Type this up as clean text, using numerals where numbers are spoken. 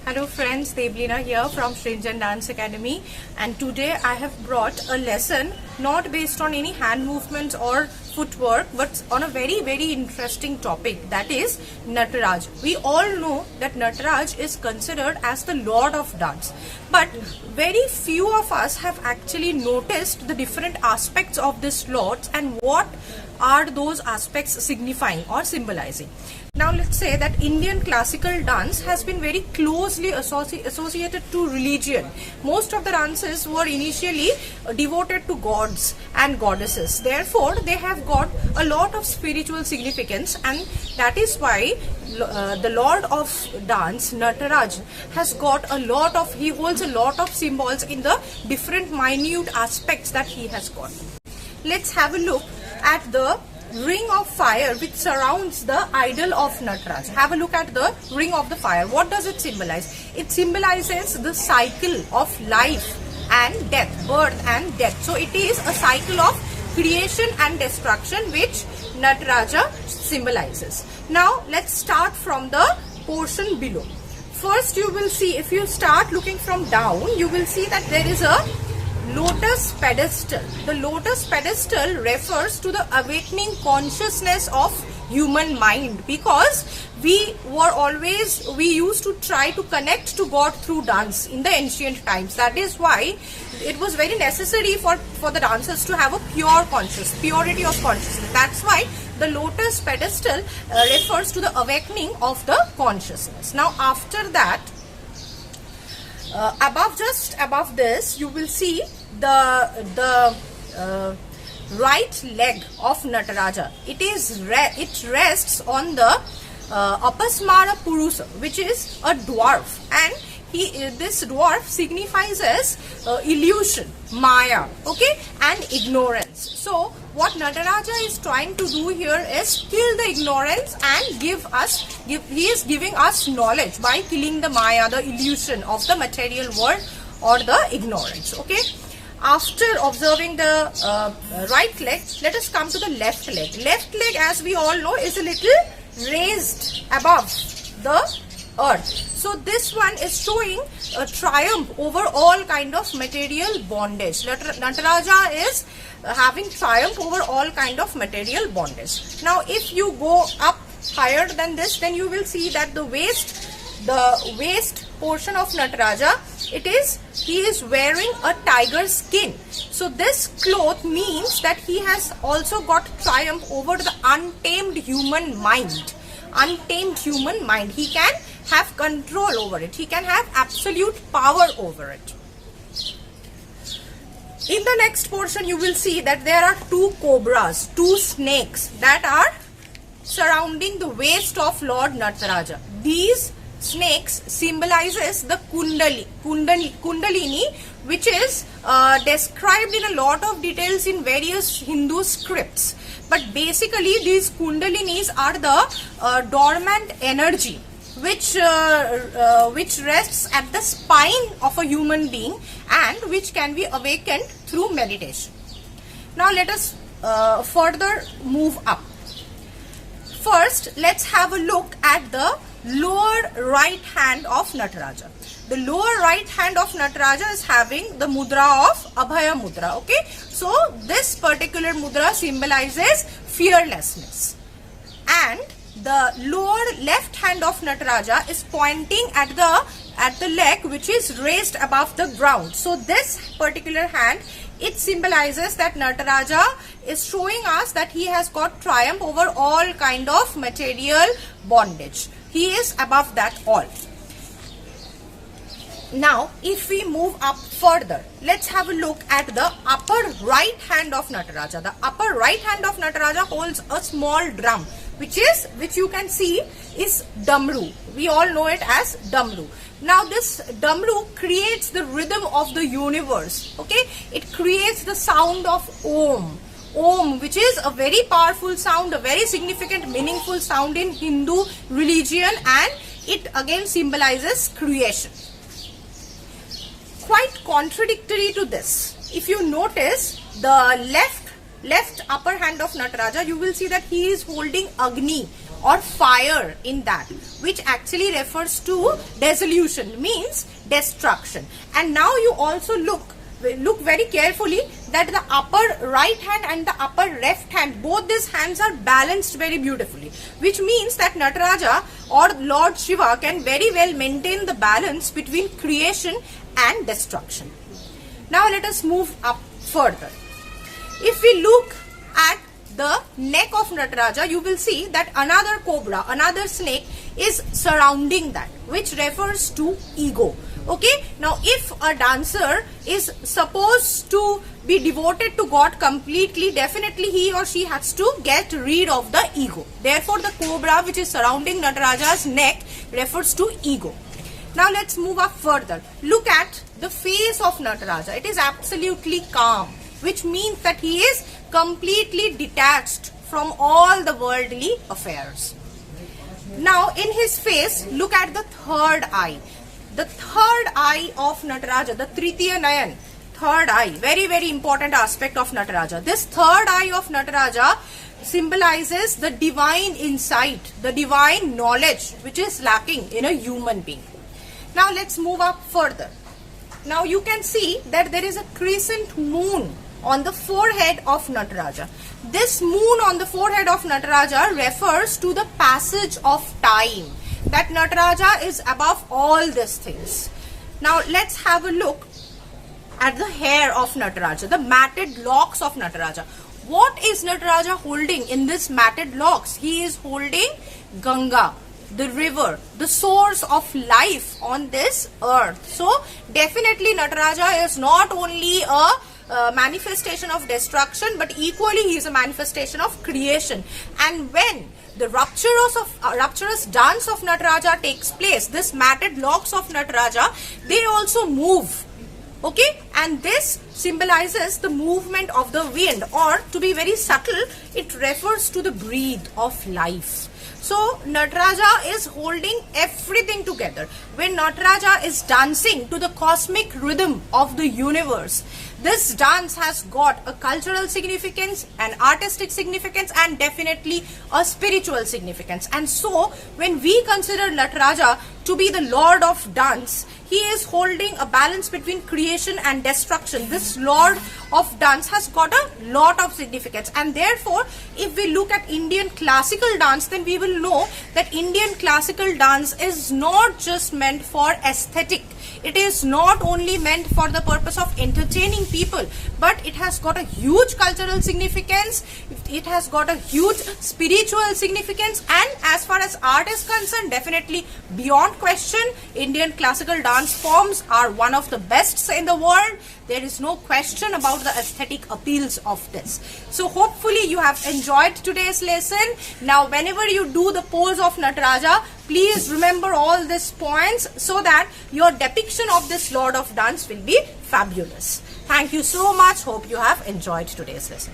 Hello friends, Deblina here from Shrinjan Dance Academy, and today I have brought a lesson not based on any hand movements or footwork but on a very interesting topic, that is Nataraja. We all know that Nataraja is considered as the Lord of Dance, but very few of us have actually noticed the different aspects of this Lord and what are those aspects signifying or symbolizing. Now let's say that Indian classical dance has been very closely associated to religion. Most of the dances were initially devoted to gods and goddesses. Therefore, they have got a lot of spiritual significance, and that is why the Lord of Dance, Nataraja, he holds a lot of symbols in the different minute aspects that he has got. Let's have a look at the ring of fire which surrounds the idol of Nataraja. Have a look at the ring of the fire. What does it symbolize? It symbolizes the cycle of life and death, birth and death. So it is a cycle of creation and destruction which Nataraja symbolizes. Now let's start from the portion below. First you will see, if you start looking from down, you will see that there is a lotus pedestal. The lotus pedestal refers to the awakening consciousness of human mind, because we used to try to connect to God through dance in the ancient times. That is why it was very necessary for the dancers to have a purity of consciousness. That's why the lotus pedestal refers to the awakening of the consciousness. Now after that, just above this, you will see the right leg of Nataraja. It rests on the Apasmara Purusa, which is a dwarf, and this dwarf signifies as illusion, Maya, okay, and ignorance. So what Nataraja is trying to do here is kill the ignorance and he is giving us knowledge by killing the Maya, the illusion of the material world or the ignorance. Okay. After observing the right leg, let us come to the left leg. Left leg, as we all know, is a little raised above the earth. So this one is showing a triumph over all kind of material bondage. Nataraja is having triumph over all kind of material bondage. Now if you go up higher than this, then you will see that the waist portion of Nataraja, he is wearing a tiger skin. So this cloth means that he has also got triumph over the untamed human mind. He can have control over it. He can have absolute power over it. In the next portion, you will see that there are two cobras, two snakes that are surrounding the waist of Lord Nataraja. These snakes symbolizes the Kundalini, which is described in a lot of details in various Hindu scripts. But basically, these Kundalinis are the dormant energy which rests at the spine of a human being and which can be awakened through meditation. Now let us further move up. First, let's have a look at the lower right hand of Nataraja. The lower right hand of Nataraja is having the mudra of Abhaya Mudra. Okay, so this particular mudra symbolizes fearlessness, and the lower left hand of Nataraja is pointing at the leg which is raised above the ground. So this particular hand, it symbolizes that Nataraja is showing us that he has got triumph over all kind of material bondage. He is above that all. Now, if we move up further, let's have a look at the upper right hand of Nataraja. The upper right hand of Nataraja holds a small drum, which you can see is Damru. We all know it as Damru. Now this Damru creates the rhythm of the universe. Okay, it creates the sound of Om. Om, which is a very powerful sound, a very significant, meaningful sound in Hindu religion, and it again symbolizes creation. Quite contradictory to this, if you notice the left upper hand of Nataraja, you will see that he is holding Agni, or fire in that, which actually refers to dissolution, means destruction. And now you also look very carefully that the upper right hand and the upper left hand, both these hands are balanced very beautifully, which means that Nataraja or Lord Shiva can very well maintain the balance between creation and destruction. Now let us move up further. If we look at the neck of Nataraja, you will see that another cobra, another snake is surrounding that, which refers to ego. Okay, now if a dancer is supposed to be devoted to God completely, definitely he or she has to get rid of the ego. Therefore, the cobra which is surrounding Nataraja's neck refers to ego. Now let's move up further. Look at the face of Nataraja. It is absolutely calm, which means that he is completely detached from all the worldly affairs. Now in his face, look at the third eye. The third eye of Nataraja, the Tritiya Nayan, third eye, very, very important aspect of Nataraja. This third eye of Nataraja symbolizes the divine insight, the divine knowledge which is lacking in a human being. Now let's move up further. Now you can see that there is a crescent moon on the forehead of Nataraja. This moon on the forehead of Nataraja refers to the passage of time, that Nataraja is above all these things. Now let's have a look at the hair of Nataraja, the matted locks of Nataraja. What is Nataraja holding in this matted locks? He is holding Ganga, the river, the source of life on this earth. So definitely Nataraja is not only a manifestation of destruction, but equally he is a manifestation of creation. And when the rapturous dance of Nataraja takes place, this matted locks of Nataraja, they also move. Okay, and this symbolizes the movement of the wind, or to be very subtle, it refers to the breath of life. So Nataraja is holding everything together. When Nataraja is dancing to the cosmic rhythm of the universe, this dance has got a cultural significance, an artistic significance, and definitely a spiritual significance. And so when we consider Nataraja to be the Lord of dance, he is holding a balance between creation and destruction. This Lord of dance has got a lot of significance, and therefore if we look at Indian classical dance, then we will know that Indian classical dance is not just meant for aesthetic. It is not only meant for the purpose of entertaining people, but it has got a huge cultural significance, it has got a huge spiritual significance, and as far as art is concerned, definitely beyond question, Indian classical dance forms are one of the best in the world. There is no question about the aesthetic appeals of this. So hopefully you have enjoyed today's lesson. Now whenever you do the pose of Nataraja, please remember all these points so that your depiction of this Lord of Dance will be fabulous. Thank you so much. Hope you have enjoyed today's lesson.